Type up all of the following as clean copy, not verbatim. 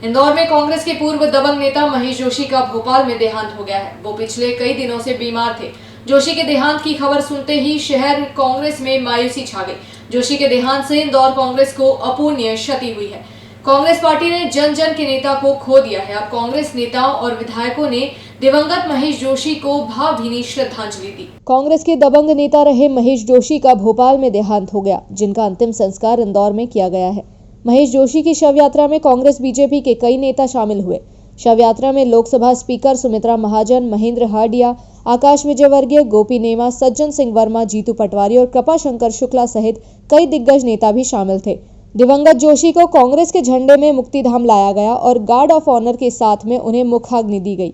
इंदौर में कांग्रेस के पूर्व दबंग नेता महेश जोशी का भोपाल में देहांत हो गया है। वो पिछले कई दिनों से बीमार थे। जोशी के देहांत की खबर सुनते ही शहर कांग्रेस में मायूसी छा गई। जोशी के देहांत से इंदौर कांग्रेस को अपूरणीय क्षति हुई है। कांग्रेस पार्टी ने जन जन के नेता को खो दिया है। अब कांग्रेस नेताओं और विधायकों ने दिवंगत महेश जोशी को भावभीनी श्रद्धांजलि दी। कांग्रेस के दबंग नेता रहे महेश जोशी का भोपाल में देहांत हो गया, जिनका अंतिम संस्कार इंदौर में किया गया है। महेश जोशी की शव यात्रा में कांग्रेस बीजेपी के कई नेता शामिल हुए। शव यात्रा में लोकसभा स्पीकर सुमित्रा महाजन, महेंद्र हार्डिया, आकाश विजयवर्गीय, गोपी नेमा, सज्जन सिंह वर्मा, जीतू पटवारी और कृपाशंकर शुक्ला सहित कई दिग्गज नेता भी शामिल थे। दिवंगत जोशी को कांग्रेस के झंडे में मुक्तिधाम लाया गया और गार्ड ऑफ ऑनर के साथ में उन्हें मुखाग्नि दी गई।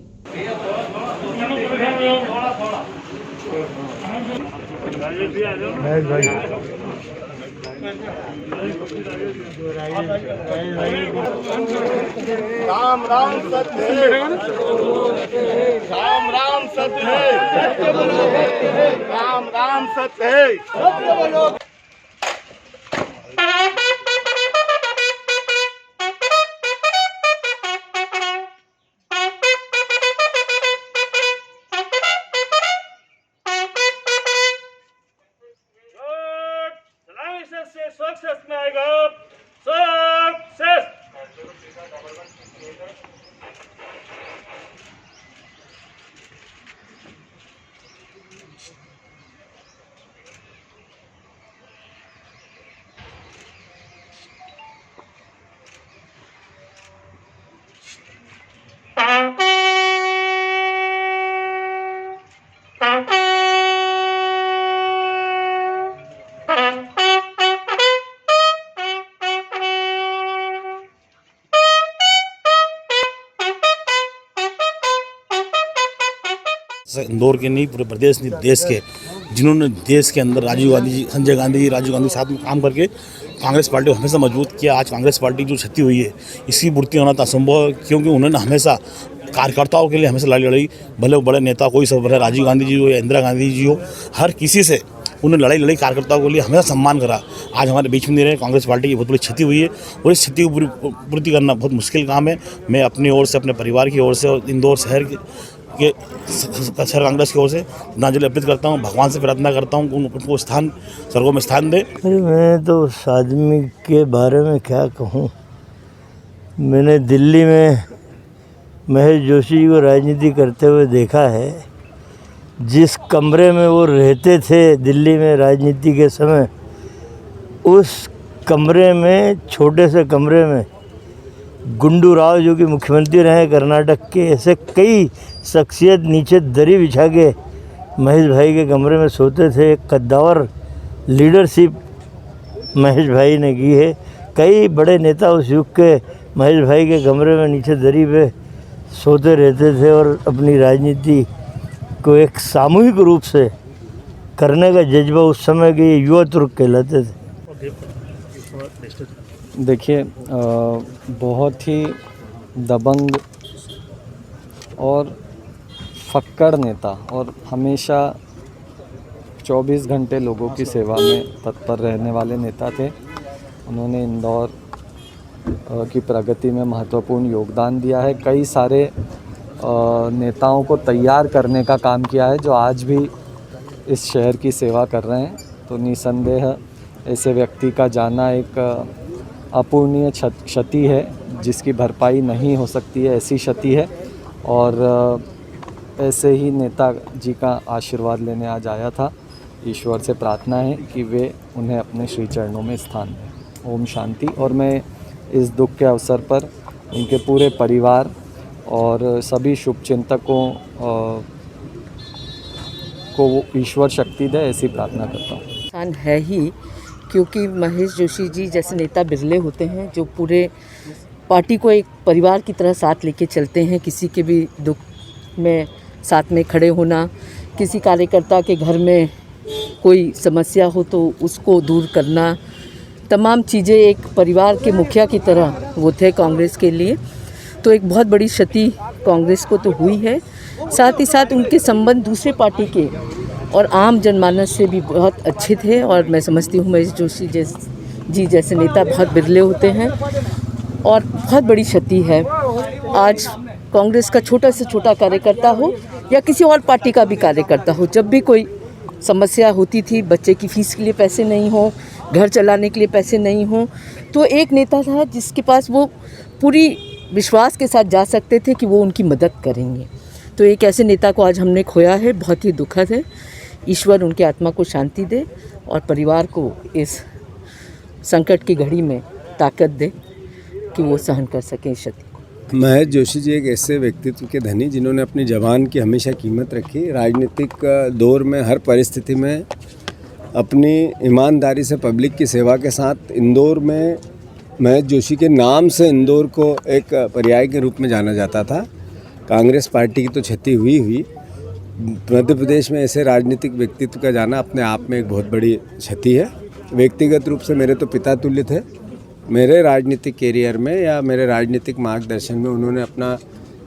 राम राम सत्य है, राम राम सत्य है, राम राम सत्य है। सक्सेस में आएगा, सक्सेस। इंदौर के नहीं, पूरे प्रदेश नहीं, देश के जिन्होंने देश के अंदर राजीव गांधी जी, संजय गांधी जी, राजीव गांधी साथ में काम करके कांग्रेस पार्टी को हमेशा मजबूत किया। आज कांग्रेस पार्टी जो क्षति हुई है, इसकी पूर्ति होना तो असंभव है, क्योंकि उन्होंने हमेशा कार्यकर्ताओं के लिए हमेशा लड़ी। भले वो बड़े नेता कोई सब रहे, राजीव गांधी जी हो या इंदिरा गांधी जी हो, हर किसी से उन्होंने लड़ाई कार्यकर्ताओं के लिए हमेशा सम्मान करा। आज हमारे बीच में नहीं रहे। कांग्रेस पार्टी की बहुत बड़ी क्षति हुई है और इस क्षति को पूर्ति करना बहुत मुश्किल काम है। मैं अपनी ओर से, अपने परिवार की ओर से और इंदौर शहर के शहर कांग्रेस की ओर से श्रद्धांजलि अर्पित करता हूँ। भगवान से प्रार्थना करता हूँ उनको स्थान, स्वर्गों में स्थान दे। मैं तो उस आदमी के बारे में क्या कहूँ। मैंने दिल्ली में महेश जोशी को राजनीति करते हुए देखा है। जिस कमरे में वो रहते थे दिल्ली में राजनीति के समय, उस कमरे में, छोटे से कमरे में, गुंडू राव जो कि मुख्यमंत्री रहे कर्नाटक के, ऐसे कई शख्सियत नीचे दरी बिछा के महेश भाई के कमरे में सोते थे। एक कद्दावर लीडरशिप महेश भाई ने की है। कई बड़े नेता उस युग के महेश भाई के कमरे में नीचे दरी पे सोते रहते थे और अपनी राजनीति को एक सामूहिक रूप से करने का जज्बा उस समय के युवा तुर्क कहलाते थे। देखिए, बहुत ही दबंग और फक्कड़ नेता और हमेशा 24 घंटे लोगों की सेवा में तत्पर रहने वाले नेता थे। उन्होंने इंदौर की प्रगति में महत्वपूर्ण योगदान दिया है। कई सारे नेताओं को तैयार करने का काम किया है जो आज भी इस शहर की सेवा कर रहे हैं। तो निसंदेह ऐसे व्यक्ति का जाना एक अपूरणीय क्षति है, जिसकी भरपाई नहीं हो सकती है, ऐसी क्षति है। और ऐसे ही नेता जी का आशीर्वाद लेने आज आया था। ईश्वर से प्रार्थना है कि वे उन्हें अपने श्री चरणों में स्थान दें। ओम शांति। और मैं इस दुख के अवसर पर उनके पूरे परिवार और सभी शुभचिंतकों को वो ईश्वर शक्ति दे, ऐसी प्रार्थना करता हूँ। है ही, क्योंकि महेश जोशी जी जैसे नेता बिरले होते हैं जो पूरे पार्टी को एक परिवार की तरह साथ लेके चलते हैं। किसी के भी दुख में साथ में खड़े होना, किसी कार्यकर्ता के घर में कोई समस्या हो तो उसको दूर करना, तमाम चीज़ें एक परिवार के मुखिया की तरह वो थे कांग्रेस के लिए। तो एक बहुत बड़ी क्षति कांग्रेस को तो हुई है। साथ ही साथ उनके संबंध दूसरे पार्टी के और आम जनमानस से भी बहुत अच्छे थे। और मैं समझती हूँ महेश जोशी जी जैसे नेता बहुत बिरले होते हैं। और बहुत बड़ी क्षति है। आज कांग्रेस का छोटा से छोटा कार्यकर्ता हो या किसी और पार्टी का भी कार्यकर्ता हो, जब भी कोई समस्या होती थी, बच्चे की फीस के लिए पैसे नहीं हो, घर चलाने के लिए पैसे नहीं हो, तो एक नेता था जिसके पास वो पूरी विश्वास के साथ जा सकते थे कि वो उनकी मदद करेंगे। तो एक ऐसे नेता को आज हमने खोया है, बहुत ही दुखद है। ईश्वर उनकी आत्मा को शांति दे और परिवार को इस संकट की घड़ी में ताकत दे कि वो सहन कर सकें इस क्षति को। महेश जोशी जी एक ऐसे व्यक्तित्व के धनी जिन्होंने अपनी जबान की हमेशा कीमत रखी। राजनीतिक दौर में हर परिस्थिति में अपनी ईमानदारी से पब्लिक की सेवा के साथ इंदौर में महेश जोशी के नाम से इंदौर को एक पर्याय के रूप में जाना जाता था। कांग्रेस पार्टी की तो क्षति हुई मध्य प्रदेश में ऐसे राजनीतिक व्यक्तित्व का जाना अपने आप में एक बहुत बड़ी क्षति है। व्यक्तिगत रूप से मेरे तो पिता तुल्य थे। मेरे राजनीतिक कैरियर में या मेरे राजनीतिक मार्गदर्शन में उन्होंने अपना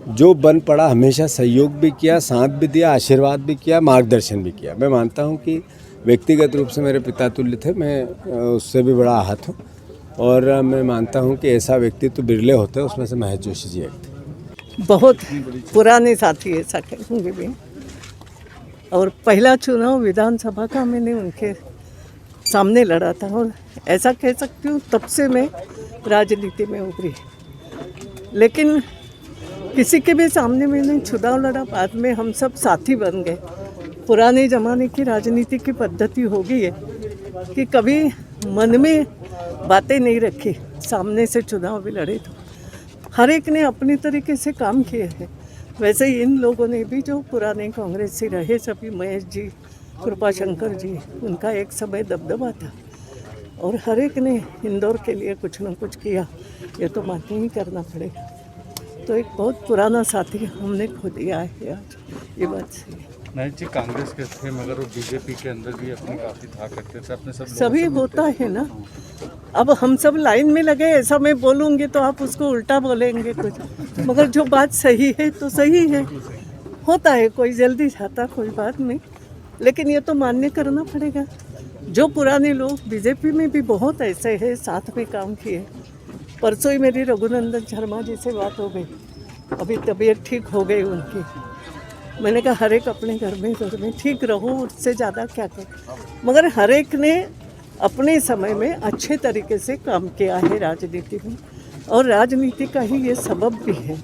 जो बन पड़ा हमेशा सहयोग भी किया, साथ भी दिया, आशीर्वाद भी किया, मार्गदर्शन भी किया। मैं मानता हूं कि व्यक्तिगत रूप से मेरे पिता तुल्य थे, मैं उससे भी बड़ा आहत हूं और मैं मानता हूं कि ऐसा व्यक्तित्व बिरले होते हैं, उसमें से महेश जोशी जी एक थे। बहुत पुराने साथी ऐसा कहूँगी भी। और पहला चुनाव विधानसभा का मैंने उनके सामने लड़ा था और ऐसा कह सकती हूँ तब से मैं राजनीति में उभरी। लेकिन किसी के भी सामने मैंने चुनाव लड़ा, बाद में हम सब साथी बन गए। पुराने ज़माने की राजनीति की पद्धति हो गई है कि कभी मन में बातें नहीं रखी, सामने से चुनाव भी लड़े तो हर एक ने अपने तरीके से काम किए हैं। वैसे ही इन लोगों ने भी जो पुराने कांग्रेस से रहे, सभी महेश जी, कृपा शंकर जी, उनका एक समय दबदबा था और हर एक ने इंदौर के लिए कुछ न कुछ किया, ये तो मानते ही करना पड़ेगा। तो एक बहुत पुराना साथी हमने खो दिया है आज, ये बात सही है। महेश जी कांग्रेस के थे मगर वो बीजेपी के अंदर भी अपनी काफ़ी था करते थे, अपने सब सभी होता है ना। अब हम सब लाइन में लगे, ऐसा मैं बोलूँगी तो आप उसको उल्टा बोलेंगे कुछ, मगर जो बात सही है तो सही है। होता है, कोई जल्दी जाता, कोई बात नहीं, लेकिन ये तो मान्य करना पड़ेगा। जो पुराने लोग बीजेपी में भी बहुत ऐसे हैं, साथ में काम किए। परसों ही मेरी रघुनंदन शर्मा जी से बात हो गई, अभी तबीयत ठीक हो गई उनकी। मैंने कहा हर एक अपने घर में ठीक रहो, उससे ज़्यादा क्या करो। मगर हर एक ने अपने समय में अच्छे तरीके से काम किया है राजनीति में, और राजनीति का ही ये सबब भी है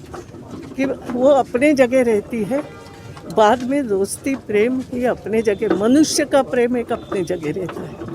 कि वो अपने जगह रहती है, बाद में दोस्ती प्रेम ही अपने जगह, मनुष्य का प्रेम एक अपने जगह रहता है।